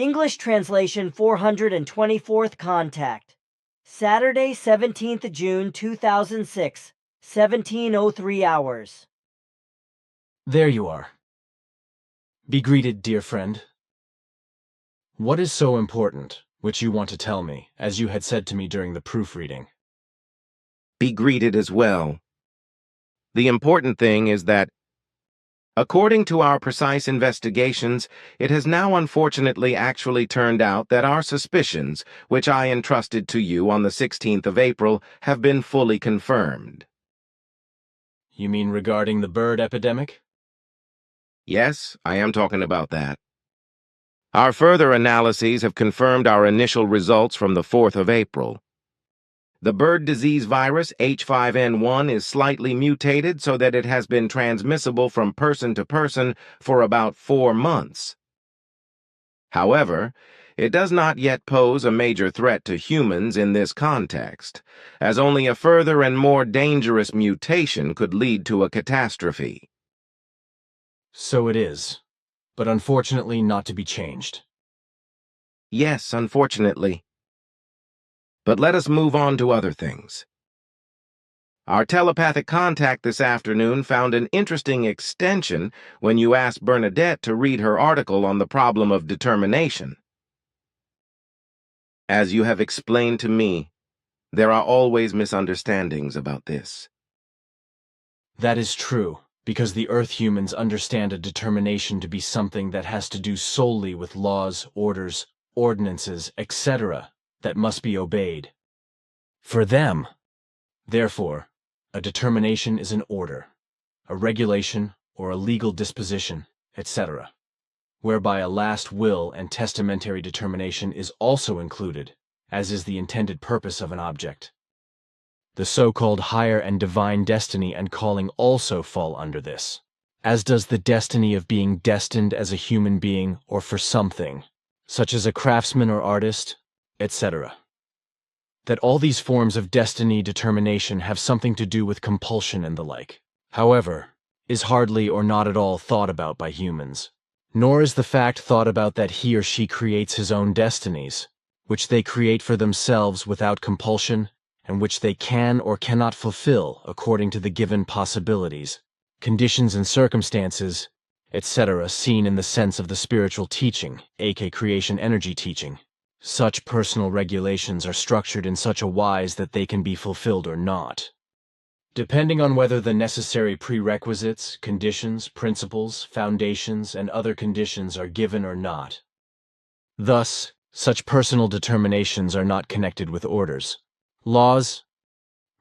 English translation 424th contact. Saturday, 17th June 2006, 17:03 hours. There you are. Be greeted, dear friend. What is so important, which you want to tell me, as you had said to me during the proofreading? Be greeted as well. The important thing is that, according to our precise investigations, it has now unfortunately actually turned out that our suspicions, which I entrusted to you on the 16th of April, have been fully confirmed. You mean regarding the bird epidemic? Yes, I am talking about that. Our further analyses have confirmed our initial results from the 4th of April. The bird disease virus H5N1 is slightly mutated so that it has been transmissible from person to person for about 4 months. However, it does not yet pose a major threat to humans in this context, as only a further and more dangerous mutation could lead to a catastrophe. So it is, but unfortunately not to be changed. Yes, unfortunately. But let us move on to other things. Our telepathic contact this afternoon found an interesting extension when you asked Bernadette to read her article on the problem of determination. As you have explained to me, there are always misunderstandings about this. That is true, because the Earth humans understand a determination to be something that has to do solely with laws, orders, ordinances, etc., that must be obeyed. For them, therefore, a determination is an order, a regulation, or a legal disposition, etc., whereby a last will and testamentary determination is also included, as is the intended purpose of an object. The so-called higher and divine destiny and calling also fall under this, as does the destiny of being destined as a human being or for something, such as a craftsman or artist, etc. That all these forms of destiny determination have something to do with compulsion and the like, however, is hardly or not at all thought about by humans. Nor is the fact thought about that he or she creates his own destinies, which they create for themselves without compulsion, and which they can or cannot fulfill according to the given possibilities, conditions and circumstances, etc. seen in the sense of the spiritual teaching, aka creation energy teaching. Such personal regulations are structured in such a wise that they can be fulfilled or not, depending on whether the necessary prerequisites, conditions, principles, foundations, and other conditions are given or not. Thus, such personal determinations are not connected with orders, laws,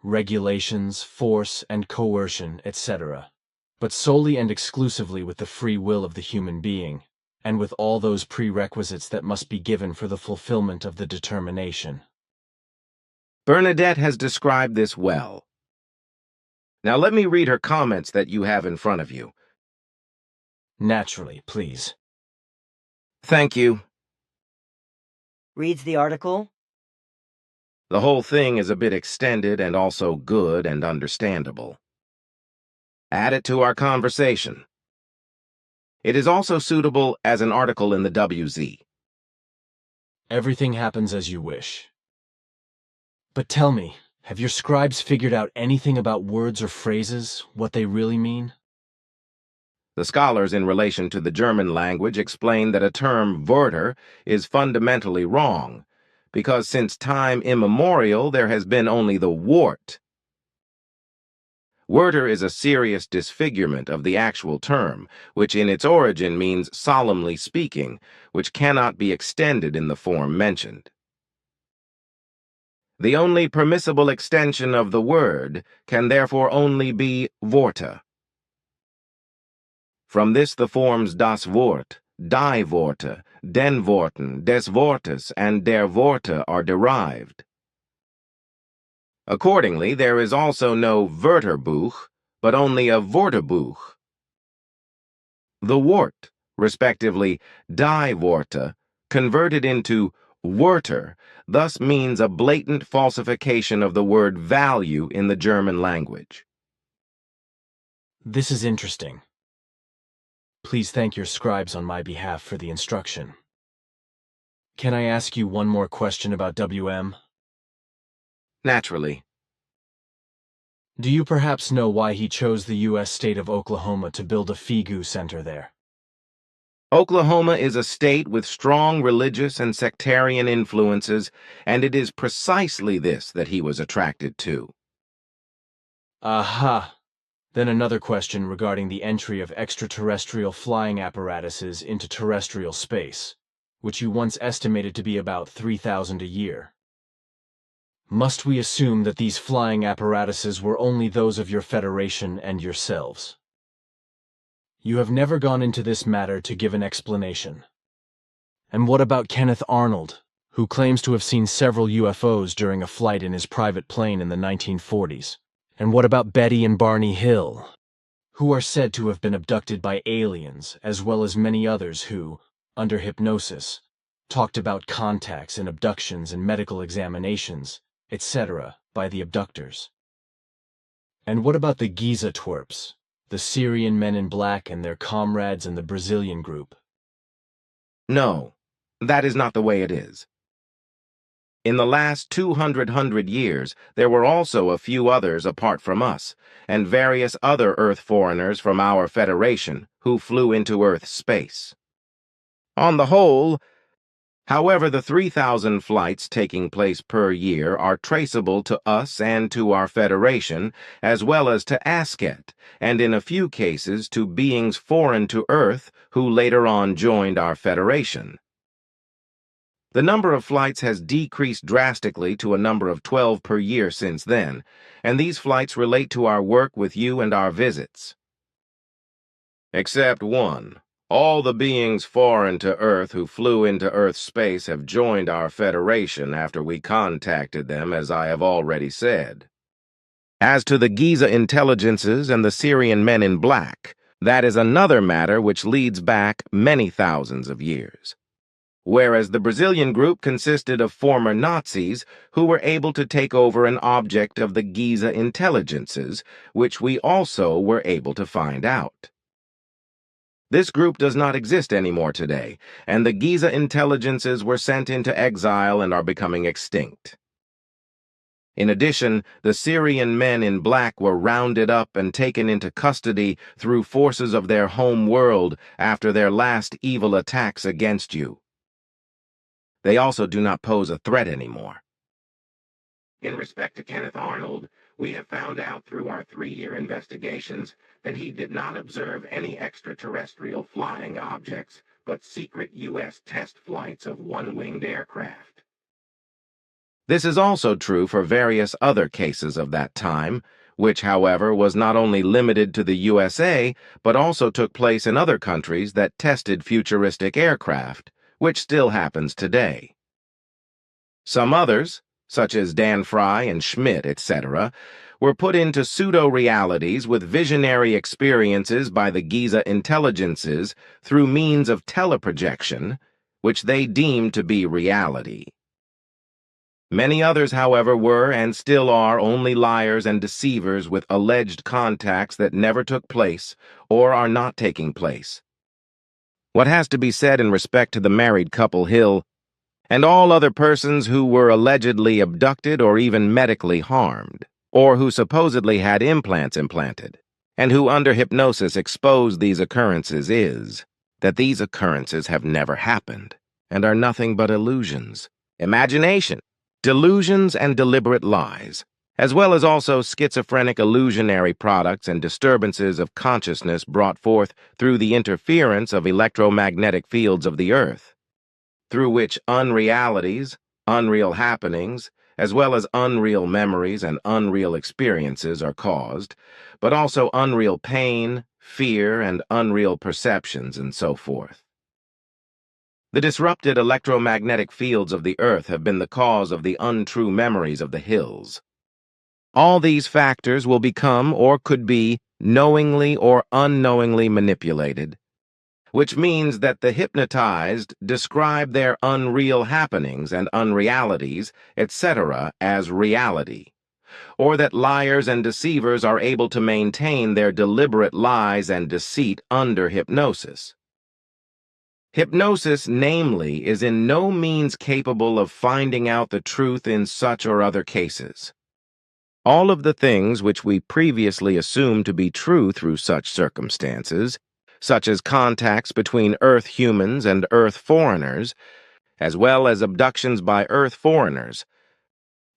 regulations, force and coercion, etc., but solely and exclusively with the free will of the human being, and with all those prerequisites that must be given for the fulfillment of the determination. Bernadette has described this well. Now let me read her comments that you have in front of you. Naturally, please. Thank you. Reads the article. The whole thing is a bit extended and also good and understandable. Add it to our conversation. It is also suitable as an article in the WZ. Everything happens as you wish. But tell me, have your scribes figured out anything about words or phrases, what they really mean? The scholars in relation to the German language explain that a term Wörter is fundamentally wrong, because since time immemorial there has been only the Wort. Wörter is a serious disfigurement of the actual term, which in its origin means solemnly speaking, which cannot be extended in the form mentioned. The only permissible extension of the word can therefore only be Worte. From this the forms das Wort, die Worte, den Worten, des Wortes, and der Worte are derived. Accordingly, there is also no Wörterbuch, but only a Wörterbuch. The Wort, respectively die Worte, converted into Wörter, thus means a blatant falsification of the word value in the German language. This is interesting. Please thank your scribes on my behalf for the instruction. Can I ask you one more question about WM? Naturally. Do you perhaps know why he chose the U.S. state of Oklahoma to build a Figu center there? Oklahoma is a state with strong religious and sectarian influences, and it is precisely this that he was attracted to. Aha! Then another question regarding the entry of extraterrestrial flying apparatuses into terrestrial space, which you once estimated to be about 3,000 a year. Must we assume that these flying apparatuses were only those of your Federation and yourselves? You have never gone into this matter to give an explanation. And what about Kenneth Arnold, who claims to have seen several UFOs during a flight in his private plane in the 1940s? And what about Betty and Barney Hill, who are said to have been abducted by aliens, as well as many others who, under hypnosis, talked about contacts and abductions and medical examinations, etc., by the abductors? And what about the Giza twerps, the Syrian men in black and their comrades in the Brazilian group? No, that is not the way it is. In the last 200 years, there were also a few others apart from us, and various other Earth foreigners from our Federation who flew into Earth space. On the whole, however, the 3,000 flights taking place per year are traceable to us and to our Federation, as well as to Asket, and in a few cases to beings foreign to Earth who later on joined our Federation. The number of flights has decreased drastically to a number of 12 per year since then, and these flights relate to our work with you and our visits. Except one. All the beings foreign to Earth who flew into Earth space have joined our Federation after we contacted them, as I have already said. As to the Giza intelligences and the Syrian men in black, that is another matter which leads back many thousands of years. Whereas the Brazilian group consisted of former Nazis who were able to take over an object of the Giza intelligences, which we also were able to find out. This group does not exist anymore today, and the Giza intelligences were sent into exile and are becoming extinct. In addition, the Syrian men in black were rounded up and taken into custody through forces of their home world after their last evil attacks against you. They also do not pose a threat anymore. In respect to Kenneth Arnold, we have found out through our 3-year investigations that he did not observe any extraterrestrial flying objects, but secret U.S. test flights of one-winged aircraft. This is also true for various other cases of that time, which, however, was not only limited to the USA, but also took place in other countries that tested futuristic aircraft, which still happens today. Some others, such as Dan Fry and Schmidt, etc., were put into pseudo-realities with visionary experiences by the Giza intelligences through means of teleprojection, which they deemed to be reality. Many others, however, were and still are only liars and deceivers with alleged contacts that never took place or are not taking place. What has to be said in respect to the married couple Hill and all other persons who were allegedly abducted or even medically harmed, or who supposedly had implants implanted, and who under hypnosis exposed these occurrences is that these occurrences have never happened and are nothing but illusions, imagination, delusions, and deliberate lies, as well as also schizophrenic illusionary products and disturbances of consciousness brought forth through the interference of electromagnetic fields of the Earth, through which unrealities, unreal happenings, as well as unreal memories and unreal experiences are caused, but also unreal pain, fear, and unreal perceptions, and so forth. The disrupted electromagnetic fields of the Earth have been the cause of the untrue memories of the Hills. All these factors will become or could be knowingly or unknowingly manipulated, which means that the hypnotized describe their unreal happenings and unrealities, etc., as reality, or that liars and deceivers are able to maintain their deliberate lies and deceit under hypnosis. Hypnosis, namely, is in no means capable of finding out the truth in such or other cases. All of the things which we previously assumed to be true through such circumstances, such as contacts between Earth humans and Earth foreigners, as well as abductions by Earth foreigners,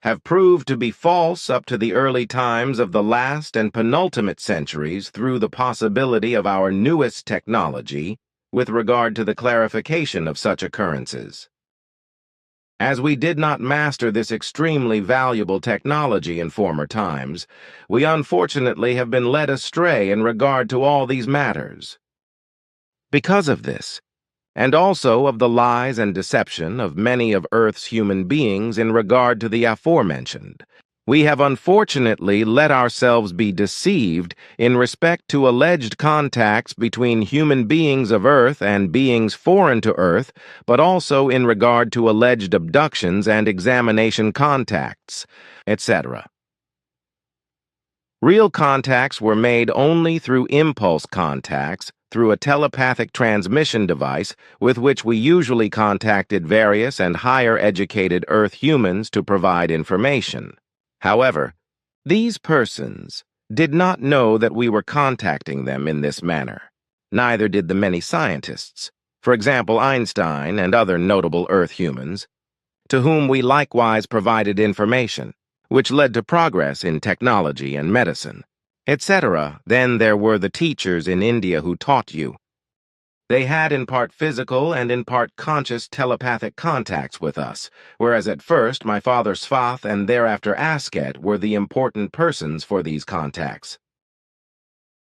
have proved to be false up to the early times of the last and penultimate centuries through the possibility of our newest technology with regard to the clarification of such occurrences. As we did not master this extremely valuable technology in former times, we unfortunately have been led astray in regard to all these matters. Because of this, and also of the lies and deception of many of Earth's human beings in regard to the aforementioned, we have unfortunately let ourselves be deceived in respect to alleged contacts between human beings of Earth and beings foreign to Earth, but also in regard to alleged abductions and examination contacts, etc. Real contacts were made only through impulse contacts, through a telepathic transmission device with which we usually contacted various and higher educated Earth humans to provide information. However, these persons did not know that we were contacting them in this manner. Neither did the many scientists, for example Einstein and other notable Earth humans, to whom we likewise provided information, which led to progress in technology and medicine, etc. Then there were the teachers in India who taught you. They had in part physical and in part conscious telepathic contacts with us, whereas at first my father Svath and thereafter Asket were the important persons for these contacts.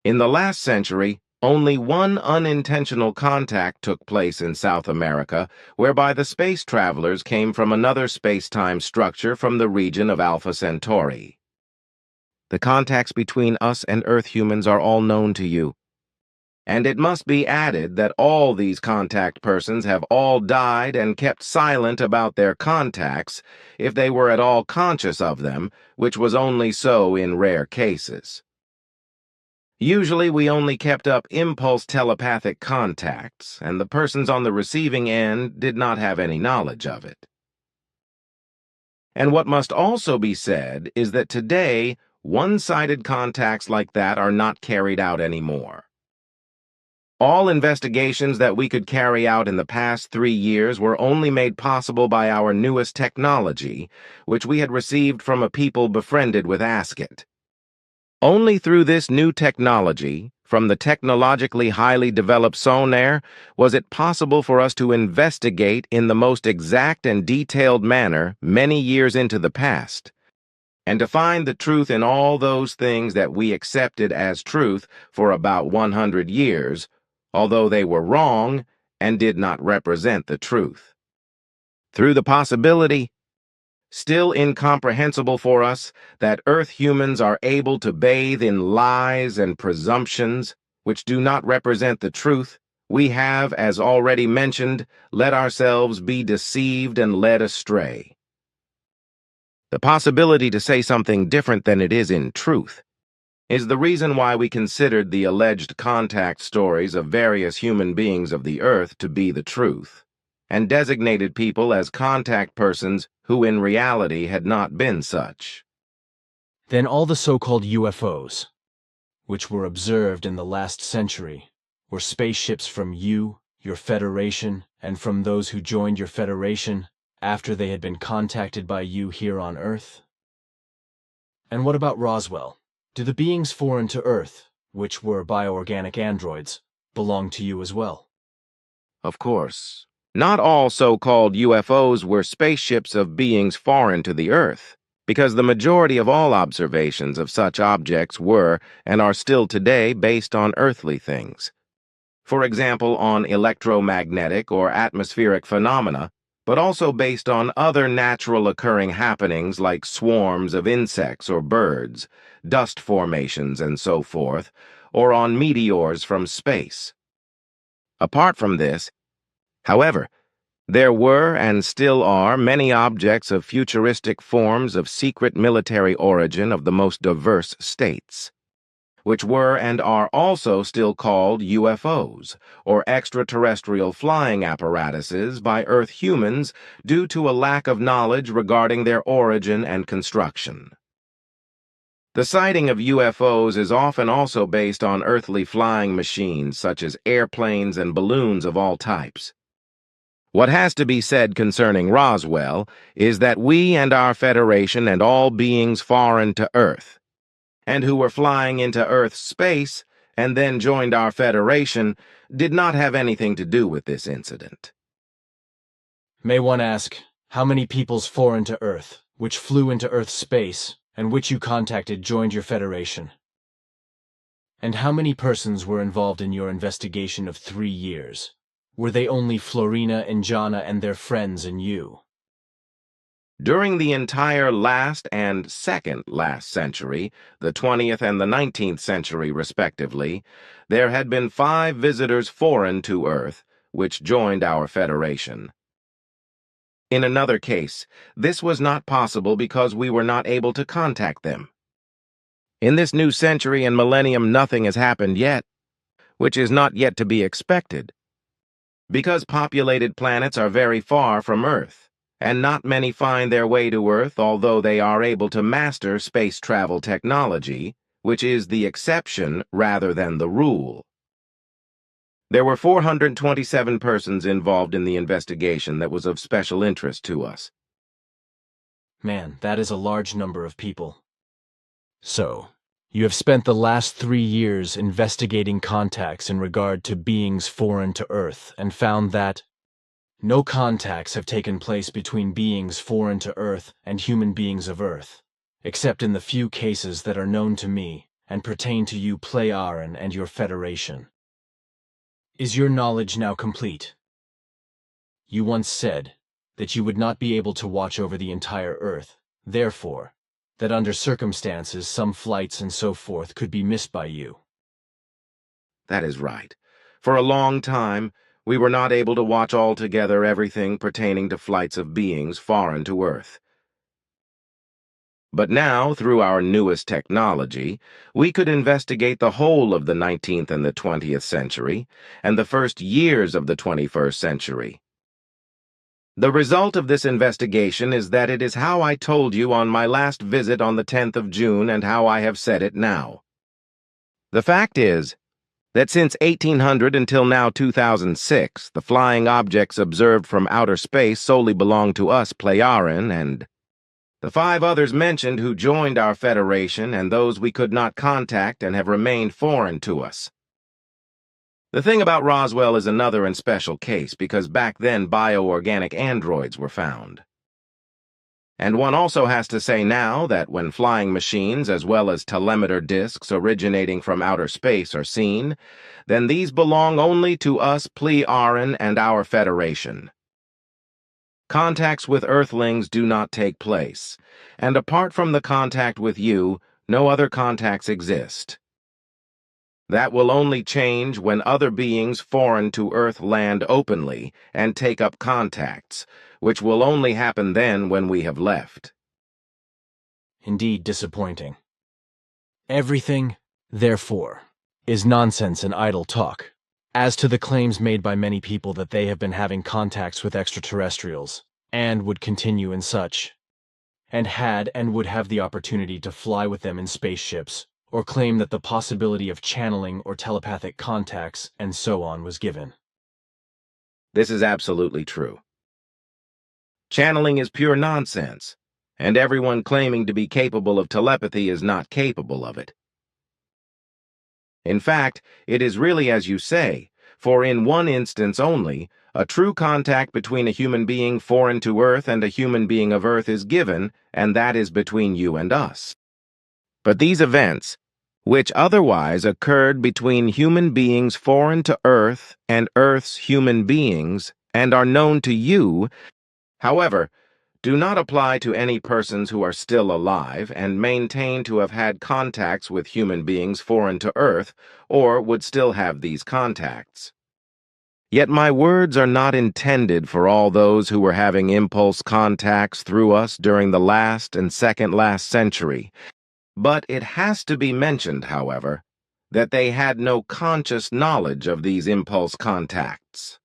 In the last century, only one unintentional contact took place in South America, whereby the space travelers came from another space-time structure from the region of Alpha Centauri. The contacts between us and Earth humans are all known to you. And it must be added that all these contact persons have all died and kept silent about their contacts, if they were at all conscious of them, which was only so in rare cases. Usually we only kept up impulse telepathic contacts, and the persons on the receiving end did not have any knowledge of it. And what must also be said is that today, one-sided contacts like that are not carried out anymore. All investigations that we could carry out in the past 3 years were only made possible by our newest technology, which we had received from a people befriended with Asket. Only through this new technology, from the technologically highly developed sonar, was it possible for us to investigate in the most exact and detailed manner many years into the past, and to find the truth in all those things that we accepted as truth for about 100 years, although they were wrong and did not represent the truth. Through the possibility, still incomprehensible for us, that Earth humans are able to bathe in lies and presumptions which do not represent the truth, we have, as already mentioned, let ourselves be deceived and led astray. The possibility to say something different than it is in truth is the reason why we considered the alleged contact stories of various human beings of the Earth to be the truth, and designated people as contact persons who in reality had not been such. Then all the so-called UFOs, which were observed in the last century, were spaceships from you, your Federation, and from those who joined your Federation after they had been contacted by you here on Earth? And what about Roswell? Do the beings foreign to Earth, which were bioorganic androids, belong to you as well? Of course. Not all so-called UFOs were spaceships of beings foreign to the Earth, because the majority of all observations of such objects were and are still today based on earthly things. For example, on electromagnetic or atmospheric phenomena, but also based on other natural occurring happenings like swarms of insects or birds, dust formations, and so forth, or on meteors from space. Apart from this, however, there were and still are many objects of futuristic forms of secret military origin of the most diverse states. which were and are also still called UFOs, or extraterrestrial flying apparatuses, by Earth humans due to a lack of knowledge regarding their origin and construction. The sighting of UFOs is often also based on earthly flying machines such as airplanes and balloons of all types. What has to be said concerning Roswell is that we and our Federation and all beings foreign to Earth, and who were flying into Earth's space and then joined our Federation, did not have anything to do with this incident. May one ask, how many peoples foreign to Earth, which flew into Earth's space, and which you contacted joined your Federation? And how many persons were involved in your investigation of 3 years? Were they only Florina and Jana and their friends and you? During the entire last and second last century, the 20th and the 19th century respectively, there had been 5 visitors foreign to Earth, which joined our Federation. In another case, this was not possible because we were not able to contact them. In this new century and millennium, nothing has happened yet, which is not yet to be expected. Because populated planets are very far from Earth, and not many find their way to Earth, although they are able to master space travel technology, which is the exception rather than the rule. There were 427 persons involved in the investigation that was of special interest to us. Man, that is a large number of people. So, you have spent the last 3 years investigating contacts in regard to beings foreign to Earth and found that no contacts have taken place between beings foreign to Earth and human beings of Earth, except in the few cases that are known to me and pertain to you Plejaren and your Federation. Is your knowledge now complete? You once said that you would not be able to watch over the entire Earth, therefore, that under circumstances some flights and so forth could be missed by you. That is right. For a long time, we were not able to watch altogether everything pertaining to flights of beings foreign to Earth. But now, through our newest technology, we could investigate the whole of the 19th and the 20th century, and the first years of the 21st century. The result of this investigation is that it is how I told you on my last visit on the 10th of June and how I have said it now. The fact is that since 1800 until now 2006, the flying objects observed from outer space solely belong to us Plejaren and the 5 others mentioned who joined our Federation and those we could not contact and have remained foreign to us. The thing about Roswell is another and special case because back then bioorganic androids were found. And one also has to say now that when flying machines as well as telemeter discs originating from outer space are seen, then these belong only to us Plejaren and our Federation. Contacts with Earthlings do not take place, and apart from the contact with you, no other contacts exist. That will only change when other beings foreign to Earth land openly and take up contacts, which will only happen then when we have left. Indeed disappointing. Everything, therefore, is nonsense and idle talk. As to the claims made by many people that they have been having contacts with extraterrestrials, and would continue in such, and had and would have the opportunity to fly with them in spaceships, or claim that the possibility of channeling or telepathic contacts and so on was given. This is absolutely true. Channeling is pure nonsense, and everyone claiming to be capable of telepathy is not capable of it. In fact, it is really as you say, for in one instance only, a true contact between a human being foreign to Earth and a human being of Earth is given, and that is between you and us. But these events, which otherwise occurred between human beings foreign to Earth and Earth's human beings, and are known to you, however, do not apply to any persons who are still alive and maintain to have had contacts with human beings foreign to Earth, or would still have these contacts. Yet my words are not intended for all those who were having impulse contacts through us during the last and second last century, but it has to be mentioned, however, that they had no conscious knowledge of these impulse contacts.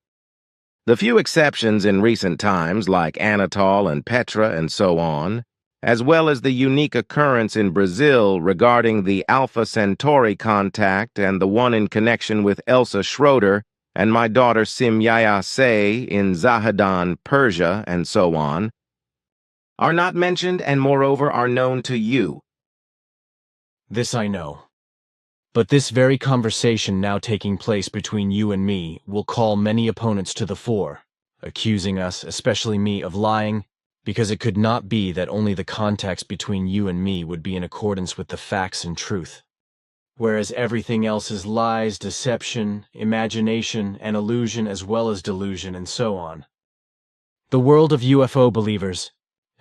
The few exceptions in recent times, like Anatole and Petra and so on, as well as the unique occurrence in Brazil regarding the Alpha Centauri contact and the one in connection with Elsa Schroeder and my daughter Simyaya Say in Zahedan, Persia, and so on, are not mentioned and moreover are known to you. This I know. But this very conversation now taking place between you and me will call many opponents to the fore, accusing us, especially me, of lying, because it could not be that only the contacts between you and me would be in accordance with the facts and truth, whereas everything else is lies, deception, imagination, and illusion as well as delusion, and so on. The world of UFO believers,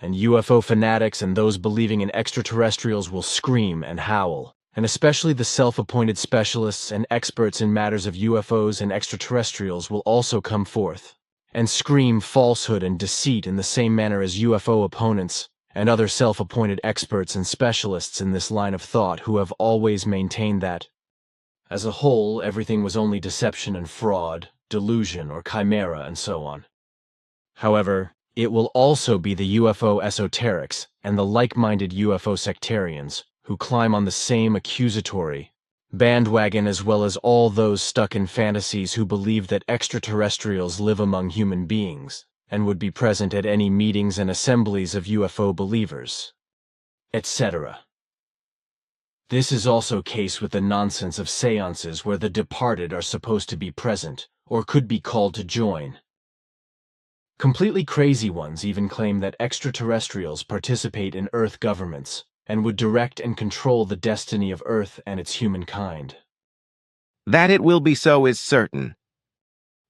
and UFO fanatics and those believing in extraterrestrials will scream and howl, and especially the self-appointed specialists and experts in matters of UFOs and extraterrestrials will also come forth and scream falsehood and deceit in the same manner as UFO opponents and other self-appointed experts and specialists in this line of thought who have always maintained that, as a whole, everything was only deception and fraud, delusion or chimera, and so on. However, it will also be the UFO esoterics and the like-minded UFO sectarians who climb on the same accusatory bandwagon, as well as all those stuck in fantasies who believe that extraterrestrials live among human beings and would be present at any meetings and assemblies of UFO believers, etc. This is also case with the nonsense of seances where the departed are supposed to be present or could be called to join. Completely crazy ones even claim that extraterrestrials participate in Earth governments and would direct and control the destiny of Earth and its humankind. That it will be so is certain.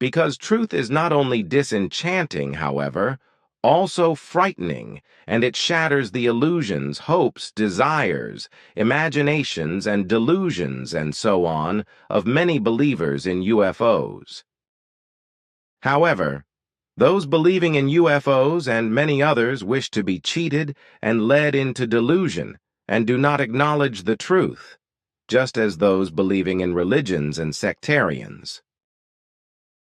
Because truth is not only disenchanting, however, also frightening, and it shatters the illusions, hopes, desires, imaginations, and delusions, and so on, of many believers in UFOs. However, those believing in UFOs and many others wish to be cheated and led into delusion and do not acknowledge the truth, just as those believing in religions and sectarians.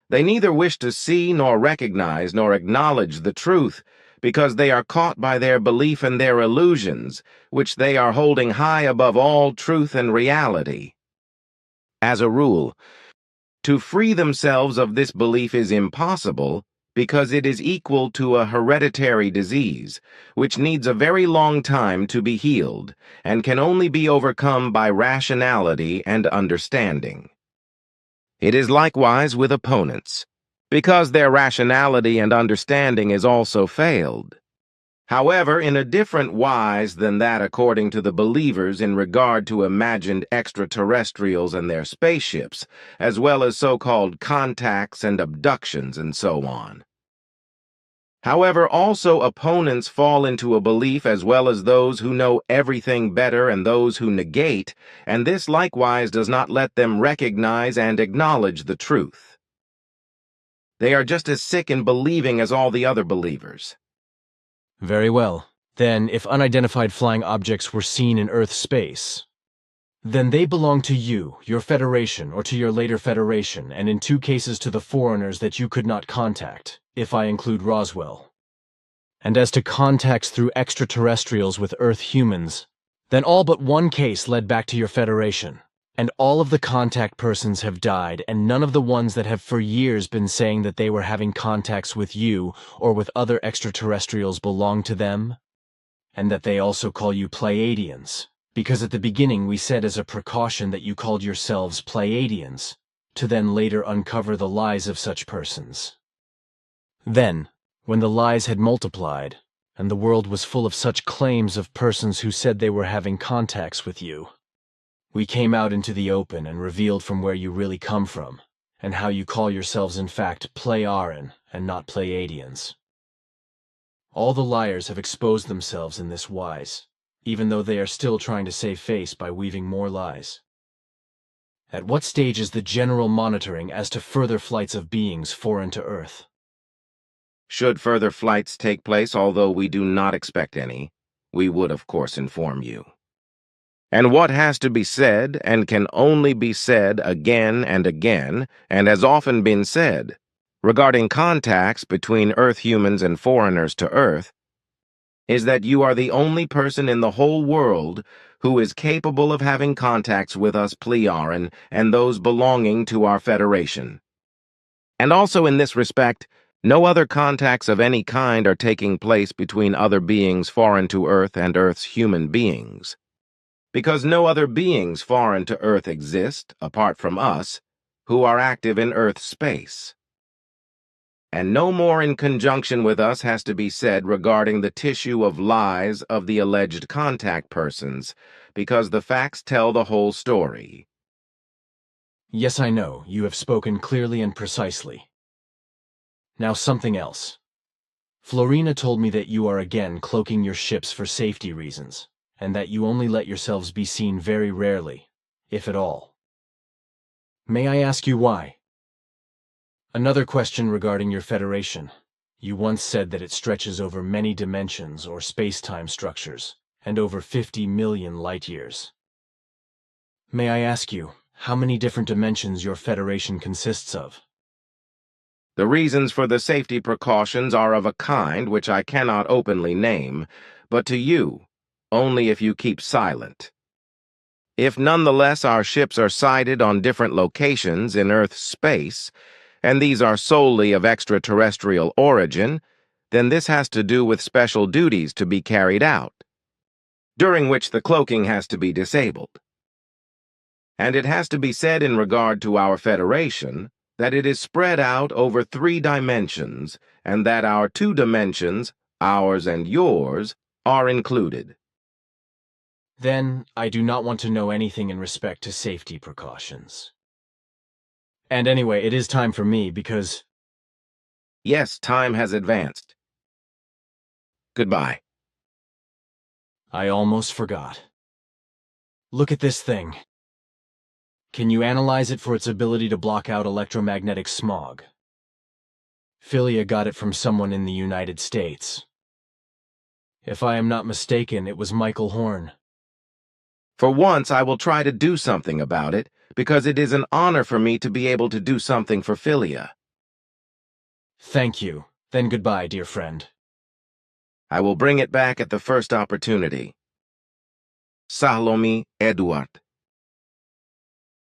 They neither wish to see nor recognize nor acknowledge the truth because they are caught by their belief and their illusions, which they are holding high above all truth and reality. As a rule, to free themselves of this belief is impossible because it is equal to a hereditary disease, which needs a very long time to be healed and can only be overcome by rationality and understanding. It is likewise with opponents, because their rationality and understanding is also failed. However, in a different wise than that according to the believers in regard to imagined extraterrestrials and their spaceships, as well as so-called contacts and abductions and so on. However, also opponents fall into a belief as well as those who know everything better and those who negate, and this likewise does not let them recognize and acknowledge the truth. They are just as sick in believing as all the other believers. Very well. Then, if unidentified flying objects were seen in Earth space, then they belong to you, your federation, or to your later federation, and in 2 cases to the foreigners that you could not contact, if I include Roswell. And as to contacts through extraterrestrials with Earth humans, then all but 1 case led back to your federation, and all of the contact persons have died, and none of the ones that have for years been saying that they were having contacts with you or with other extraterrestrials belong to them, and that they also call you Pleiadians, because at the beginning we said as a precaution that you called yourselves Pleiadians, to then later uncover the lies of such persons. Then, when the lies had multiplied, and the world was full of such claims of persons who said they were having contacts with you, we came out into the open and revealed from where you really come from, and how you call yourselves in fact Pleiaren and not Pleiadians. All the liars have exposed themselves in this wise, even though they are still trying to save face by weaving more lies. At what stage is the general monitoring as to further flights of beings foreign to Earth? Should further flights take place, although we do not expect any, we would of course inform you. And what has to be said and can only be said again and again, and has often been said, regarding contacts between Earth humans and foreigners to Earth, is that you are the only person in the whole world who is capable of having contacts with us Plearan and those belonging to our Federation. And also in this respect, no other contacts of any kind are taking place between other beings foreign to Earth and Earth's human beings. Because no other beings foreign to Earth exist, apart from us, who are active in Earth space. And no more in conjunction with us has to be said regarding the tissue of lies of the alleged contact persons, because the facts tell the whole story. Yes, I know. You have spoken clearly and precisely. Now something else. Florina told me that you are again cloaking your ships for safety reasons, and that you only let yourselves be seen very rarely, if at all. May I ask you why? Another question regarding your Federation. You once said that it stretches over many dimensions or space-time structures, and over 50 million light-years. May I ask you, how many different dimensions your Federation consists of? The reasons for the safety precautions are of a kind which I cannot openly name, but to you, only if you keep silent. If nonetheless our ships are sighted on different locations in Earth's space, and these are solely of extraterrestrial origin, then this has to do with special duties to be carried out, during which the cloaking has to be disabled. And it has to be said in regard to our Federation that it is spread out over 3 dimensions, and that our 2 dimensions, ours and yours, are included. Then, I do not want to know anything in respect to safety precautions. And anyway, it is time for me, because... Yes, time has advanced. Goodbye. I almost forgot. Look at this thing. Can you analyze it for its ability to block out electromagnetic smog? Philia got it from someone in the United States. If I am not mistaken, it was Michael Horn. For once, I will try to do something about it, because it is an honor for me to be able to do something for Philia. Thank you. Then goodbye, dear friend. I will bring it back at the first opportunity. Salome Eduard.